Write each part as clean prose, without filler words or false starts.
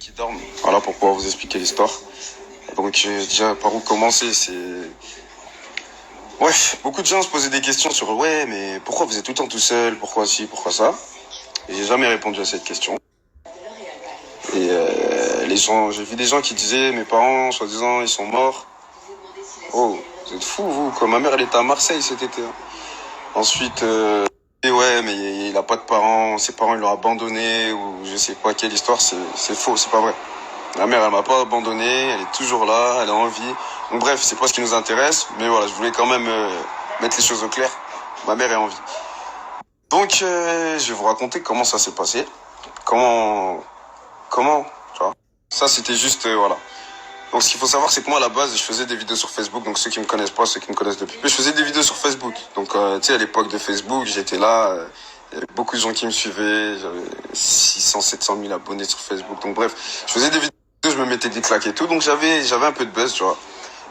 Qui dorment. Voilà pour pouvoir vous expliquer l'histoire. Donc déjà par où commencer, c'est... Ouais, beaucoup de gens se posaient des questions sur ouais mais pourquoi vous êtes tout le temps tout seul, pourquoi ci, pourquoi ça. Et j'ai jamais répondu à cette question. Et les gens, j'ai vu des gens qui disaient mes parents, soi-disant, ils sont morts. Oh, vous êtes fous vous, quoi. Ma mère elle était à Marseille cet été. Hein. Ensuite, et ouais mais il a pas de parents, ses parents ils l'ont abandonné ou je sais pas quelle histoire, c'est faux, c'est pas vrai. Ma mère, elle m'a pas abandonné, elle est toujours là, elle a envie. Donc bref, c'est pas ce qui nous intéresse, mais voilà, je voulais quand même mettre les choses au clair. Ma mère est en vie. Donc, je vais vous raconter comment ça s'est passé. Comment, tu vois. Ça, c'était juste, voilà. Donc, ce qu'il faut savoir, c'est que moi, à la base, je faisais des vidéos sur Facebook. Donc, ceux qui me connaissent pas, ceux qui me connaissent depuis peu, je faisais des vidéos sur Facebook. Donc, tu sais, à l'époque de Facebook, j'étais là. Il y avait beaucoup de gens qui me suivaient. J'avais 600, 700 000 abonnés sur Facebook. Donc, bref, je faisais des vidéos, je me mettais des claques et tout. Donc, j'avais un peu de buzz, tu vois.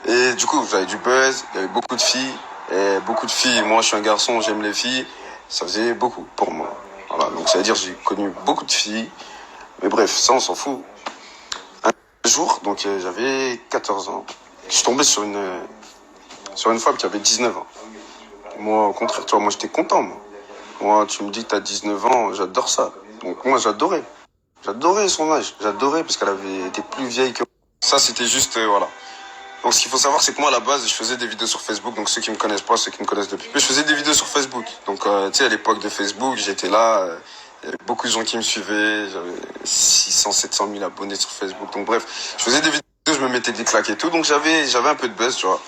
Et du coup, j'avais du buzz. Il y avait beaucoup de filles. Et beaucoup de filles. Moi, je suis un garçon, j'aime les filles. Ça faisait beaucoup pour moi. Voilà. Donc, ça veut dire que j'ai connu beaucoup de filles. Mais bref, ça, on s'en fout. Un jour, donc j'avais 14 ans. Je suis tombé sur une femme qui avait 19 ans. Moi, au contraire, tu vois, moi, j'étais content, moi. Moi, tu me dis que t'as 19 ans, j'adore ça. Donc, moi, j'adorais. J'adorais son âge. J'adorais parce qu'elle avait été plus vieille que moi. Ça, c'était juste, voilà. Donc, ce qu'il faut savoir, c'est que moi, à la base, je faisais des vidéos sur Facebook. Donc, ceux qui me connaissent pas, ceux qui me connaissent depuis peu, je faisais des vidéos sur Facebook. Donc, tu sais, à l'époque de Facebook, j'étais là. Il y avait beaucoup de gens qui me suivaient. J'avais 600, 700 000 abonnés sur Facebook. Donc, bref, je faisais des vidéos, je me mettais des claques et tout. Donc, j'avais un peu de buzz, tu vois.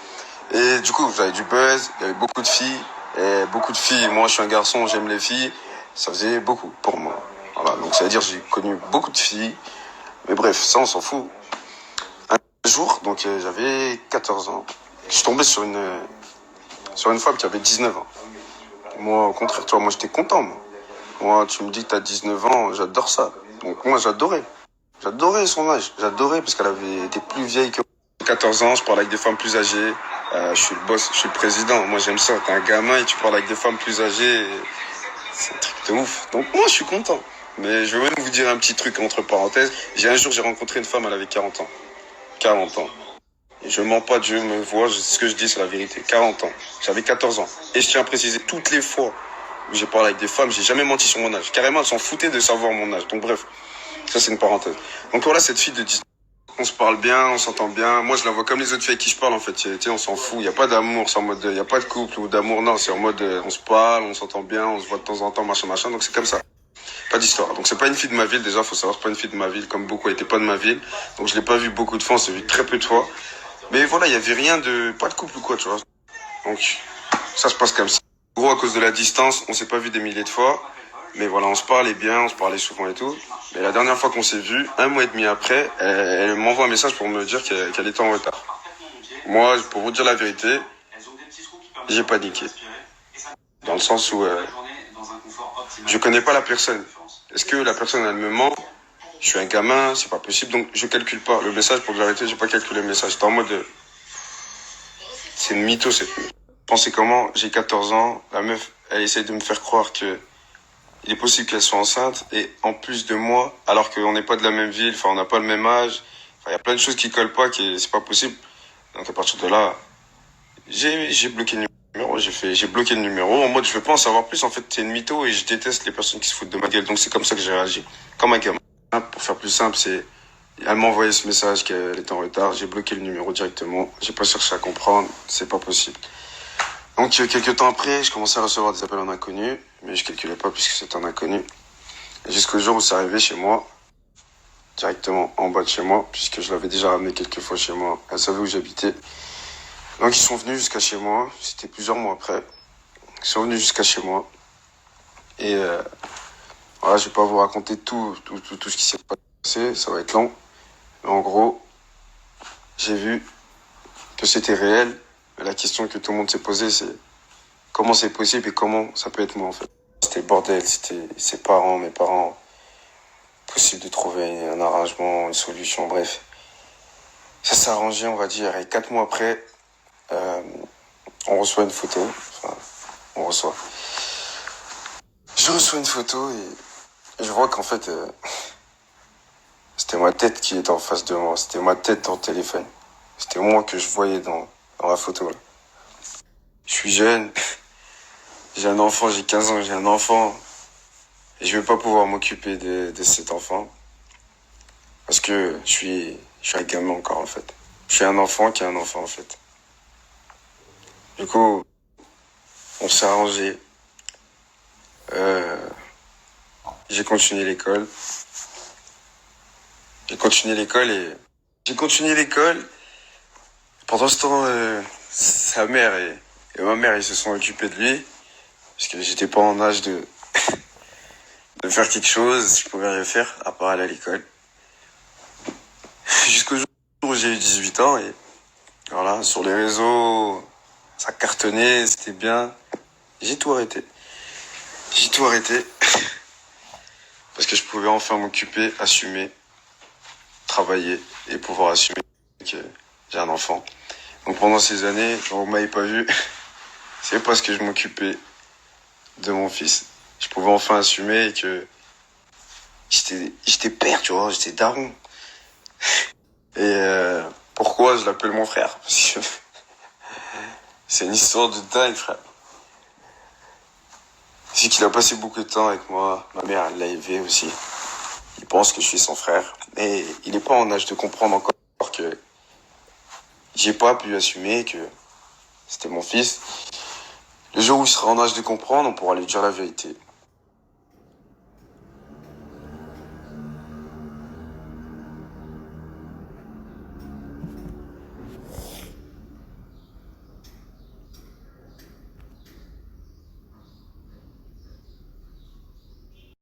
Et du coup, j'avais du buzz. Il y avait beaucoup de filles. Et beaucoup de filles. Moi, je suis un garçon, j'aime les filles. Ça faisait beaucoup pour moi. Voilà. Donc, ça veut dire que j'ai connu beaucoup de filles. Mais bref, ça, on s'en fout. Un jour, donc j'avais 14 ans. Je suis tombé sur une femme qui avait 19 ans. Moi, au contraire, tu vois, moi, j'étais content, moi. Moi, tu me dis que t'as 19 ans, j'adore ça. Donc, moi, j'adorais. J'adorais son âge. J'adorais parce qu'elle avait été plus vieille que moi. 14 ans, je parle avec des femmes plus âgées. Je suis le boss, je suis le président. Moi, j'aime ça. T'es un gamin et tu parles avec des femmes plus âgées. C'est un truc de ouf. Donc, moi, je suis content. Mais je vais même vous dire un petit truc entre parenthèses. Un jour, j'ai rencontré une femme, elle avait 40 ans. 40 ans. Et je mens pas, Dieu me voit, ce que je dis, c'est la vérité. 40 ans. J'avais 14 ans. Et je tiens à préciser, toutes les fois où j'ai parlé avec des femmes, j'ai jamais menti sur mon âge. Carrément, elles s'en foutaient de savoir mon âge. Donc bref, ça c'est une parenthèse. Donc voilà, cette fille de 19 ans, on se parle bien, on s'entend bien. Moi, je la vois comme les autres filles avec qui je parle, en fait. Tu sais, on s'en fout. Il n'y a pas d'amour, c'est en mode, il n'y a pas de couple ou d'amour, non. C'est en mode, on se parle, on s'entend bien, on se voit de temps en temps, machin, machin. Donc c'est comme ça. Pas d'histoire. Donc c'est pas une fille de ma ville, déjà, faut savoir, c'est pas une fille de ma ville, comme beaucoup n'étaient pas de ma ville. Donc je l'ai pas vu beaucoup de fois, on s'est vu très peu de fois. Mais voilà, il y avait rien de, pas de couple ou quoi, tu vois. Donc, ça se passe comme ça. En gros, à cause de la distance, on s'est pas vu des milliers de fois. Mais voilà, on se parlait bien, on se parlait souvent et tout. Mais la dernière fois qu'on s'est vu, un mois et demi après, elle m'envoie un message pour me dire qu'elle était en retard. Moi, pour vous dire la vérité, j'ai paniqué. Dans le sens où je connais pas la personne. Est-ce que la personne, elle me ment? Je suis un gamin, c'est pas possible, donc je calcule pas. Le message, pour la vérité, j'ai pas calculé le message. J'étais en mode, c'est une mytho cette meuf. Pensez comment? J'ai 14 ans, la meuf, elle essaie de me faire croire que il est possible qu'elle soit enceinte, et en plus de moi, alors qu'on n'est pas de la même ville, enfin on n'a pas le même âge, enfin il y a plein de choses qui collent pas, qui c'est pas possible. Donc à partir de là, j'ai bloqué le numéro, j'ai bloqué le numéro en mode je veux pas en savoir plus, en fait c'est une mytho et je déteste les personnes qui se foutent de ma gueule, donc c'est comme ça que j'ai réagi, comme un gamin. Pour faire plus simple, c'est elle m'a envoyé ce message qu'elle était en retard, j'ai bloqué le numéro directement, j'ai pas cherché à comprendre, c'est pas possible. Donc quelques temps après, je commençais à recevoir des appels en inconnu, mais je calculais pas puisque c'était un inconnu. Jusqu'au jour où c'est arrivé chez moi, directement en bas de chez moi, puisque je l'avais déjà ramené quelques fois chez moi, elle savait où j'habitais. Donc ils sont venus jusqu'à chez moi, c'était plusieurs mois après. Ils sont venus jusqu'à chez moi. Et voilà, je vais pas vous raconter tout ce qui s'est passé, ça va être long. Mais en gros, j'ai vu que c'était réel. Mais la question que tout le monde s'est posée, c'est comment c'est possible et comment ça peut être moi en fait. C'était le bordel, c'était ses parents, mes parents. Possible de trouver un arrangement, une solution, bref. Ça s'est arrangé, on va dire, et 4 mois après, on reçoit une photo. Enfin, on reçoit. Je reçois une photo et je vois qu'en fait, c'était C'était ma tête qui était en face de moi. C'était ma tête dans le téléphone. C'était moi que je voyais dans la photo, là. Je suis jeune. J'ai un enfant, j'ai 15 ans, j'ai un enfant. Et je vais pas pouvoir m'occuper de cet enfant. Parce que je suis un gamin encore, en fait. Je suis un enfant qui est un enfant, en fait. Du coup, on s'est arrangé. Euh, j'ai continué l'école. J'ai continué l'école et... J'ai continué l'école. Pendant ce temps, sa mère et ma mère, ils se sont occupés de lui. Parce que j'étais pas en âge de faire quelque chose. Je pouvais rien faire, à part aller à l'école. Jusqu'au jour où j'ai eu 18 ans et voilà, sur les réseaux, ça cartonnait, c'était bien. J'ai tout arrêté. J'ai tout arrêté. Parce que je pouvais enfin m'occuper, assumer, travailler et pouvoir assumer que j'ai un enfant. Donc pendant ces années, quand vous m'avez pas vu, c'est parce que je m'occupais de mon fils. Je pouvais enfin assumer que j'étais père, tu vois, j'étais daron. Et pourquoi je l'appelle mon frère? Parce que c'est une histoire de dingue, frère. C'est qu'il a passé beaucoup de temps avec moi. Ma mère, elle l'a élevé aussi. Il pense que je suis son frère. Mais il n'est pas en âge de comprendre encore que j'ai pas pu assumer que c'était mon fils. Le jour où il sera en âge de comprendre, on pourra lui dire la vérité.